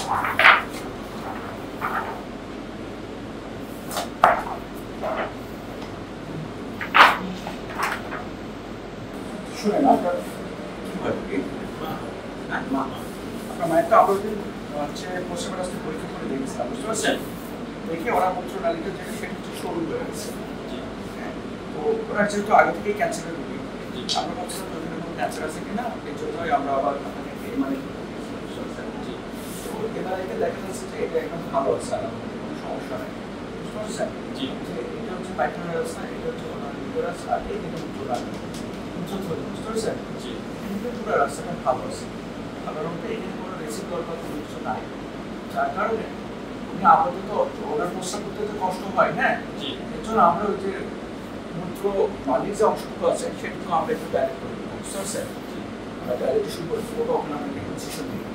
শুনেন আপনার মায়ের তো আমরা হচ্ছে পশ্চিমবঙ্গ রাস্তায় পরীক্ষা করে দেখেছিলাম, বুঝতে পারছেন? দেখে ওরা মূত্রনালীটা যেটা সেটা হচ্ছে সরু হয়ে গেছে। তো ওরা যেহেতু আগে থেকেই ক্যান্সারের রোগী, আমরা ভাবছিলাম ওখানে কোনো ক্যান্সার আছে কিনা, এই জন্যই আমরা আবার আপনাকে মানে তো এবার এটা দেখা যাচ্ছে যে এটা একদম ভালো আছে, আর কোনো সমস্যা নেই, বুঝতে পারছেন? যে এটা হচ্ছে পায়খানার রাস্তা, এটা হচ্ছে ওনার লিভার রাস্তা, আর এই দিকে মূত্রনালী, বুঝতে পারছেন? এদিকে পুরো রাস্তাটা ভালো আছে, সাধারণত এখানে কোনো রেসিপিওর বা কোনো কিছু নাই, যার কারণে উনি আপাতত ওনার প্রস্তাব করতে তো কষ্ট হয়, হ্যাঁ, এর জন্য আমরা ওই যে মূত্র নালীর যে অংশটুকু আছে সেটুকু আমরা একটু ডাইরেক্ট করে দেবো, বুঝতে পারছেন? আমরা ডাইরেক্ট শুরু করে দেবো, ওটা ওখানে আমরা ইনসিশন দিই।